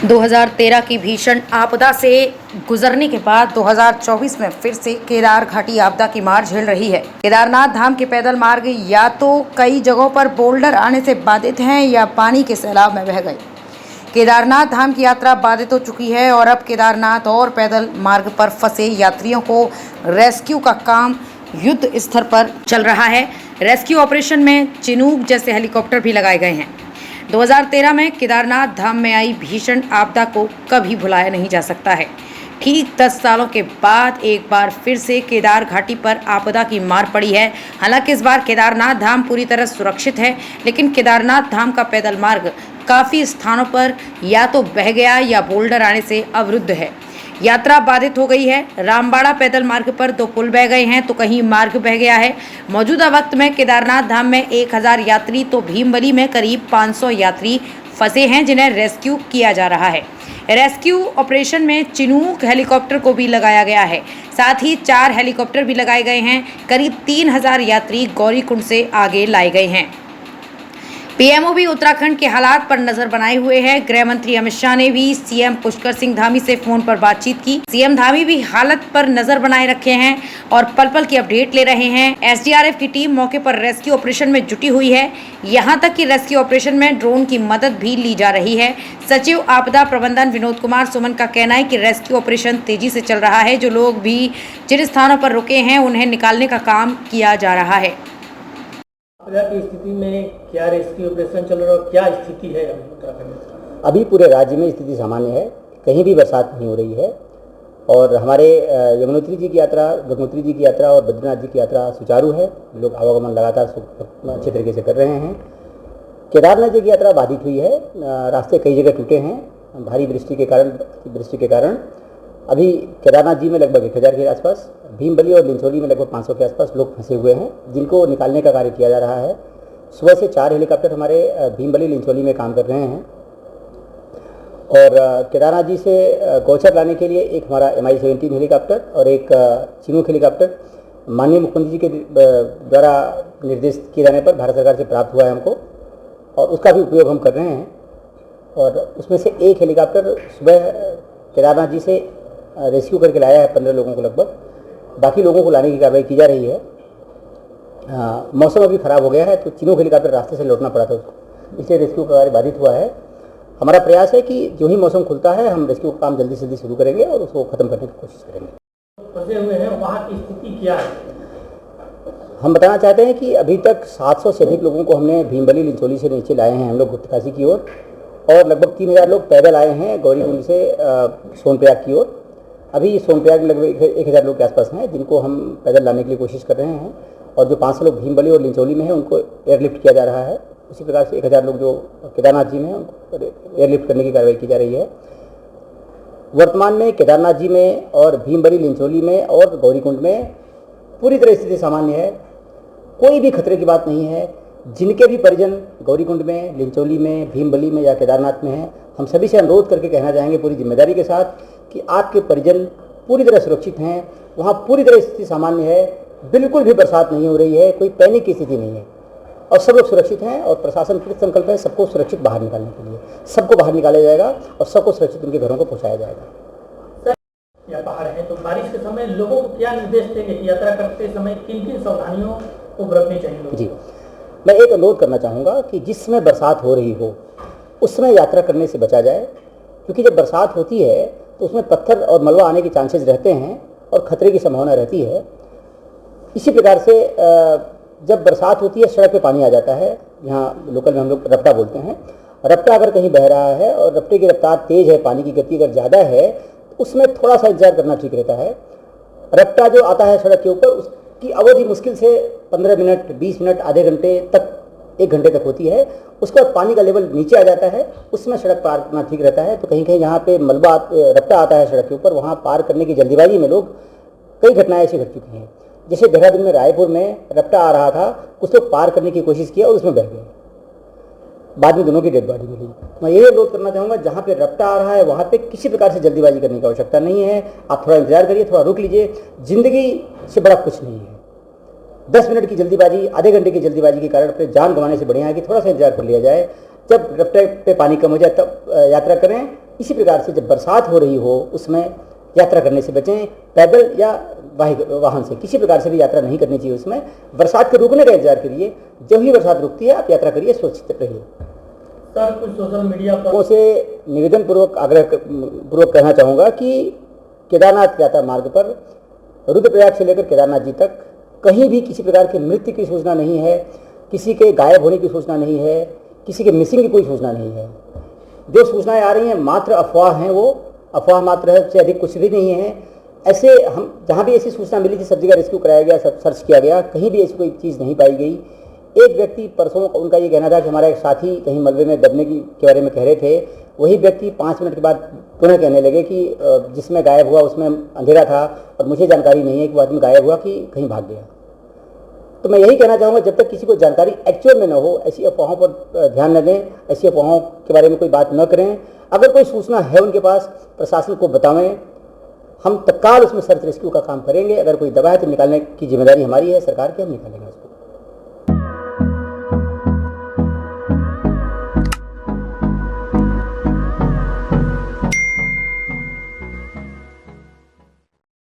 2013 की भीषण आपदा से गुजरने के बाद 2024 में फिर से केदार घाटी आपदा की मार झेल रही है। केदारनाथ धाम के पैदल मार्ग या तो कई जगहों पर बोल्डर आने से बाधित हैं या पानी के सैलाब में बह गए। केदारनाथ धाम की यात्रा बाधित हो चुकी है और अब केदारनाथ और पैदल मार्ग पर फंसे यात्रियों को रेस्क्यू का काम युद्ध स्तर पर चल रहा है। रेस्क्यू ऑपरेशन में चिनूक जैसे हेलीकॉप्टर भी लगाए गए हैं। 2013 में केदारनाथ धाम में आई भीषण आपदा को कभी भुलाया नहीं जा सकता है। ठीक 10 सालों के बाद एक बार फिर से केदार घाटी पर आपदा की मार पड़ी है। हालांकि इस बार केदारनाथ धाम पूरी तरह सुरक्षित है, लेकिन केदारनाथ धाम का पैदल मार्ग काफ़ी स्थानों पर या तो बह गया या बोल्डर आने से अवरुद्ध है। यात्रा बाधित हो गई है। रामबाड़ा पैदल मार्ग पर 2 पुल बह गए हैं तो कहीं मार्ग बह गया है। मौजूदा वक्त में केदारनाथ धाम में 1000 यात्री तो भीमबली में करीब 500 यात्री फंसे हैं जिन्हें रेस्क्यू किया जा रहा है। रेस्क्यू ऑपरेशन में चिनूक हेलीकॉप्टर को भी लगाया गया है। साथ ही 4 हेलीकॉप्टर भी लगाए गए हैं। करीब 3000 यात्री गौरीकुंड से आगे लाए गए हैं। पीएमओ भी उत्तराखंड के हालात पर नजर बनाए हुए हैं। गृह मंत्री अमित शाह ने भी सीएम पुष्कर सिंह धामी से फोन पर बातचीत की। सीएम धामी भी हालत पर नजर बनाए रखे हैं और पल पल की अपडेट ले रहे हैं। एसडीआरएफ की टीम मौके पर रेस्क्यू ऑपरेशन में जुटी हुई है। यहां तक कि रेस्क्यू ऑपरेशन में ड्रोन की मदद भी ली जा रही है। सचिव आपदा प्रबंधन विनोद कुमार सुमन का कहना है कि रेस्क्यू ऑपरेशन तेजी से चल रहा है। जो लोग भी जिन स्थानों पर रुके हैं उन्हें निकालने का काम किया जा रहा है। आपदा की स्थिति में क्या रेस्क्यू ऑपरेशन चल रहा है और क्या स्थिति है उत्तराखंड में? अभी पूरे राज्य में स्थिति सामान्य है, कहीं भी बरसात नहीं हो रही है और हमारे यमुनोत्री जी की यात्रा, गंगोत्री जी की यात्रा और बद्रीनाथ जी की यात्रा सुचारू है। लोग आवागमन लगातार अच्छे तरीके से कर रहे हैं। केदारनाथ जी की यात्रा बाधित हुई है, रास्ते कई जगह टूटे हैं भारी वृष्टि के कारण। अभी केदारनाथ जी में लगभग 1000 के आसपास, भीमबली और लिंचोली में लगभग 500 के आसपास लोग फंसे हुए हैं जिनको निकालने का कार्य किया जा रहा है। सुबह से 4 हेलीकॉप्टर हमारे भीमबली लिंचोली में काम कर रहे हैं और केदारनाथ जी से गौचर लाने के लिए एक हमारा MI-17 हेलीकॉप्टर और एक चिनूक हेलीकॉप्टर माननीय मुख्यमंत्री जी के द्वारा निर्देश किए जाने पर भारत सरकार से प्राप्त हुआ है हमको और उसका भी उपयोग हम कर रहे हैं। और उसमें से एक हेलीकॉप्टर सुबह केदारनाथ जी से रेस्क्यू करके लाया है 15 लोगों को लगभग। बाकी लोगों को लाने की कार्रवाई की जा रही है। मौसम अभी ख़राब हो गया है तो चिनूक हेलीकॉप्टर रास्ते से लौटना पड़ा था उसको, इसलिए रेस्क्यू का कार्य बाधित हुआ है। हमारा प्रयास है कि जो ही मौसम खुलता है हम रेस्क्यू का काम जल्दी से जल्दी शुरू करेंगे और उसको ख़त्म करने की कोशिश करेंगे। फंसे हुए हैं, वहाँ की स्थिति क्या है? हम बताना चाहते हैं कि अभी तक 700 से अधिक लोगों को हमने भीमबली लिंचोली से नीचे लाए हैं हम लोग गुप्तकाशी की ओर और लगभग 3000 लोग पैदल आए हैं गौरीकुंड से सोनप्रयाग की ओर। अभी सोनप्रयाग में लगभग 1000 लोग के आसपास हैं जिनको हम पैदल लाने के लिए कोशिश कर रहे हैं और जो 500 लोग भीमबली और लिंचोली में हैं उनको एयरलिफ्ट किया जा रहा है। उसी प्रकार से 1000 लोग जो केदारनाथ जी में हैं उनको एयरलिफ्ट करने की कार्रवाई की जा रही है। वर्तमान में केदारनाथ जी में और भीमबली लिंचोली में और गौरीकुंड में पूरी तरह स्थिति सामान्य है, कोई भी खतरे की बात नहीं है। जिनके भी परिजन गौरीकुंड में, लिंचोली में, भीमबली में या केदारनाथ में हैं, हम सभी से अनुरोध करके कहना चाहेंगे पूरी जिम्मेदारी के साथ कि आपके परिजन पूरी तरह सुरक्षित हैं। वहाँ पूरी तरह स्थिति सामान्य है, बिल्कुल भी बरसात नहीं हो रही है, कोई पैनिक की स्थिति नहीं है और सब लोग सुरक्षित हैं और प्रशासन कृत संकल्प है सबको सुरक्षित बाहर निकालने के लिए। सबको बाहर निकाला जाएगा और सबको सुरक्षित उनके घरों को पहुँचाया जाएगा। या पहाड़ है तो बारिश के समय लोगों को क्या निर्देश देंगे कि यात्रा करते समय किन किन सावधानियों को बरतनी चाहिए? जी, मैं एक अनुरोध करना चाहूँगा कि जिस समय बरसात हो रही हो उस समय यात्रा करने से बचा जाए, क्योंकि जब बरसात होती है तो उसमें पत्थर और मलबा आने के चांसेस रहते हैं और ख़तरे की संभावना रहती है। इसी प्रकार से जब बरसात होती है सड़क पे पानी आ जाता है, यहाँ लोकल में हम लोग रपटा बोलते हैं। रपटा अगर कहीं बह रहा है और रपटे की रफ्तार तेज़ है, पानी की गति अगर ज़्यादा है तो उसमें थोड़ा सा इंतजार करना ठीक रहता है। रपटा जो आता है सड़क के ऊपर उसकी अवधि मुश्किल से 15 मिनट, 20 मिनट, आधे घंटे तक, 1 घंटे तक होती है। उसके बाद पानी का लेवल नीचे आ जाता है, उसमें सड़क पार करना ठीक रहता है। तो कहीं कहीं जहाँ पे मलबा रपटा आता है सड़क के ऊपर, वहाँ पार करने की जल्दीबाजी में लोग कई घटनाएं ऐसी घट चुकी हैं। जैसे देहरादून में रायपुर में रपटा आ रहा था, कुछ लोग पार करने की कोशिश किया और उसमें बह गए, बाद में दोनों की डेड बॉडी मिली। मैं ये अनुरोध करना चाहूँगा, जहाँ पे रपटा आ रहा है वहाँ पे किसी प्रकार से जल्दीबाजी करने की आवश्यकता नहीं है। आप थोड़ा इंतजार करिए, थोड़ा रुक लीजिए, ज़िंदगी से बड़ा कुछ नहीं है। 10 मिनट की जल्दीबाजी, आधे घंटे की जल्दीबाजी के कारण अपने जान गंवाने से बढ़िया है कि थोड़ा सा इंतजार कर लिया जाए। जब रफ्ते पे पानी कम हो जाए तब यात्रा करें इसी प्रकार से जब बरसात हो रही हो उसमें यात्रा करने से बचें। पैदल या वाहन से किसी प्रकार से भी यात्रा नहीं करनी चाहिए। उसमें बरसात के रुकने का इंतजार करिए, जब ही बरसात रुकती है आप यात्रा करिए, सुरक्षित रहिए। सर, कुछ सोशल मीडिया पर लोगों से निवेदन पूर्वक आग्रह पूर्वक कहना चाहूँगा कि केदारनाथ यात्रा मार्ग पर रुद्रप्रयाग से लेकर केदारनाथ जी तक कहीं भी किसी प्रकार की मृत्यु की सूचना नहीं है, किसी के गायब होने की सूचना नहीं है, किसी के मिसिंग की कोई सूचना नहीं है। जो सूचनाएं आ रही हैं मात्र अफवाह हैं, वो अफवाह मात्र है, उससे अधिक कुछ भी नहीं है। ऐसे हम जहाँ भी ऐसी सूचना मिली थी सब जगह रेस्क्यू कराया गया, सब सर्च किया गया, कहीं भी ऐसी कोई चीज़ नहीं पाई गई। एक व्यक्ति परसों उनका ये कहना था कि हमारा एक साथी कहीं मलबे में दबने के बारे में कह रहे थे, वही व्यक्ति 5 मिनट के बाद पुनः कहने लगे कि जिसमें गायब हुआ उसमें अंधेरा था और मुझे जानकारी नहीं है कि वो आदमी गायब हुआ कि कहीं भाग गया। तो मैं यही कहना चाहूँगा, जब तक किसी को जानकारी एक्चुअल में न हो ऐसी अफवाहों पर ध्यान न दें, ऐसी अफवाहों के बारे में कोई बात न करें। अगर कोई सूचना है उनके पास प्रशासन को बतावें, हम तत्काल उसमें सर्च रेस्क्यू का काम करेंगे। अगर कोई दबा है तो निकालने की जिम्मेदारी हमारी है, सरकार की, हम निकालेंगे उसको।